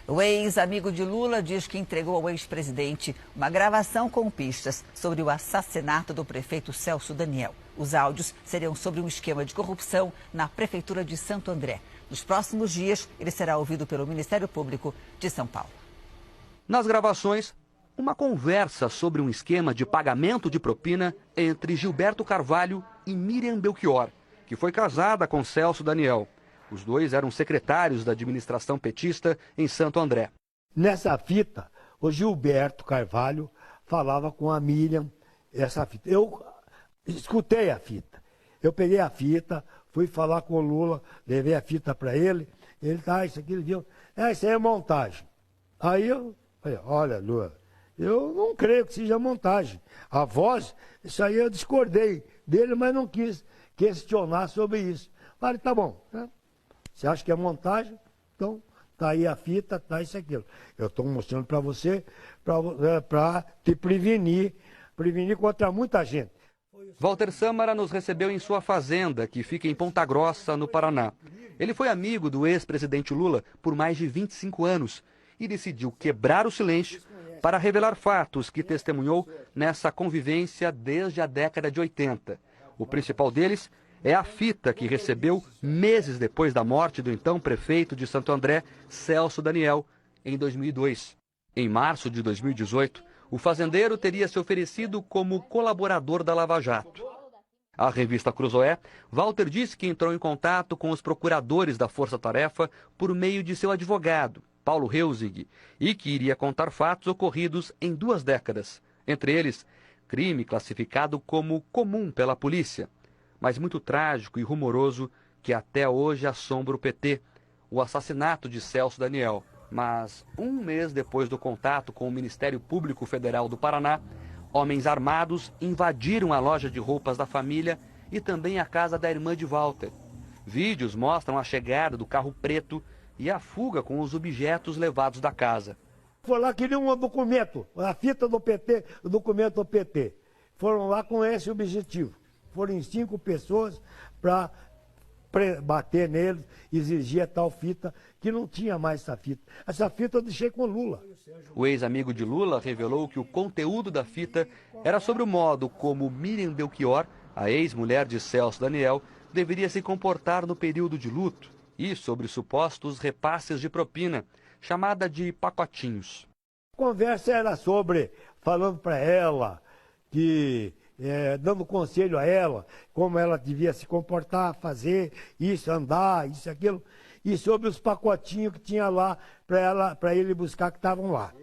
O ex-amigo de Lula diz que entregou ao ex-presidente uma gravação com pistas sobre o assassinato do prefeito Celso Daniel. Os áudios seriam sobre um esquema de corrupção na Prefeitura de Santo André. Nos próximos dias, ele será ouvido pelo Ministério Público de São Paulo. Nas gravações, uma conversa sobre um esquema de pagamento de propina entre Gilberto Carvalho e Miriam Belchior, que foi casada com Celso Daniel. Os dois eram secretários da administração petista em Santo André. Nessa fita, o Gilberto Carvalho falava com a Miriam essa fita. Eu escutei a fita. Eu peguei a fita, fui falar com o Lula, levei a fita para ele. Ele isso aqui, ele viu. Isso aí é montagem. Aí eu falei, olha, Lula, eu não creio que seja montagem. A voz, isso aí eu discordei dele, mas não quis questionar sobre isso. Falei, tá bom, né? Você acha que é montagem? Então, tá aí a fita, tá isso e aquilo. Eu estou mostrando para você, para te prevenir contra muita gente. Walter Sâmara nos recebeu em sua fazenda, que fica em Ponta Grossa, no Paraná. Ele foi amigo do ex-presidente Lula por mais de 25 anos e decidiu quebrar o silêncio para revelar fatos que testemunhou nessa convivência desde a década de 80. O principal deles é a fita que recebeu meses depois da morte do então prefeito de Santo André, Celso Daniel, em 2002. Em março de 2018, o fazendeiro teria se oferecido como colaborador da Lava Jato. À revista Cruzoé, Walter disse que entrou em contato com os procuradores da Força Tarefa por meio de seu advogado, Paulo Reusig, e que iria contar fatos ocorridos em 2 décadas. Entre eles, crime classificado como comum pela polícia, mas muito trágico e rumoroso que até hoje assombra o PT, o assassinato de Celso Daniel. Mas, um mês depois do contato com o Ministério Público Federal do Paraná, homens armados invadiram a loja de roupas da família e também a casa da irmã de Walter. Vídeos mostram a chegada do carro preto e a fuga com os objetos levados da casa. Foi lá, queriam um documento, a fita do PT, o documento do PT. Foram lá com esse objetivo. Foram 5 pessoas para bater neles, exigir a tal fita, que não tinha mais essa fita. Essa fita eu deixei com o Lula. O ex-amigo de Lula revelou que o conteúdo da fita era sobre o modo como Miriam Belchior, a ex-mulher de Celso Daniel, deveria se comportar no período de luto e sobre supostos repasses de propina, chamada de pacotinhos. A conversa era sobre, falando para ela, que dando conselho a ela, como ela devia se comportar, fazer isso, andar, isso, aquilo, e sobre os pacotinhos que tinha lá para ele buscar que estavam lá.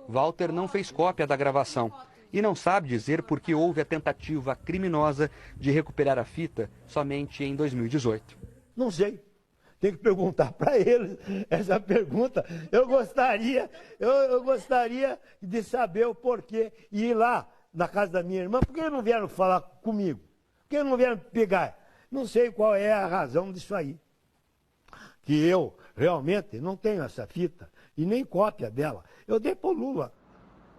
Walter não fez cópia da gravação e não sabe dizer por que houve a tentativa criminosa de recuperar a fita somente em 2018. Não sei. Tem que perguntar para eles essa pergunta. Eu gostaria de saber o porquê e ir lá na casa da minha irmã. Por que não vieram falar comigo? Por que não vieram pegar? Não sei qual é a razão disso aí. Que eu realmente não tenho essa fita e nem cópia dela. Eu dei para o Lula.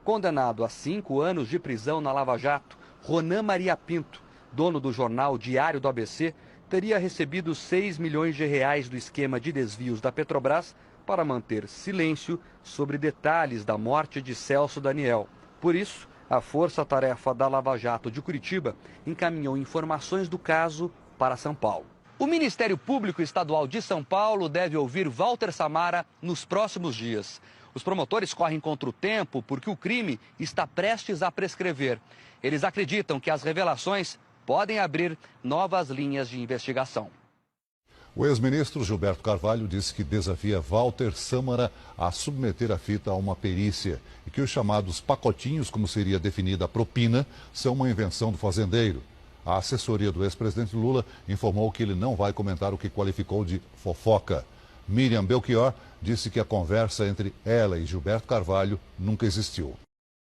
Condenado a 5 anos de prisão na Lava Jato, Ronan Maria Pinto, dono do jornal Diário do ABC, teria recebido 6 milhões de reais do esquema de desvios da Petrobras para manter silêncio sobre detalhes da morte de Celso Daniel. Por isso, a Força Tarefa da Lava Jato de Curitiba encaminhou informações do caso para São Paulo. O Ministério Público Estadual de São Paulo deve ouvir Walter Sâmara nos próximos dias. Os promotores correm contra o tempo porque o crime está prestes a prescrever. Eles acreditam que as revelações podem abrir novas linhas de investigação. O ex-ministro Gilberto Carvalho disse que desafia Walter Sâmara a submeter a fita a uma perícia e que os chamados pacotinhos, como seria definida a propina, são uma invenção do fazendeiro. A assessoria do ex-presidente Lula informou que ele não vai comentar o que qualificou de fofoca. Miriam Belchior disse que a conversa entre ela e Gilberto Carvalho nunca existiu.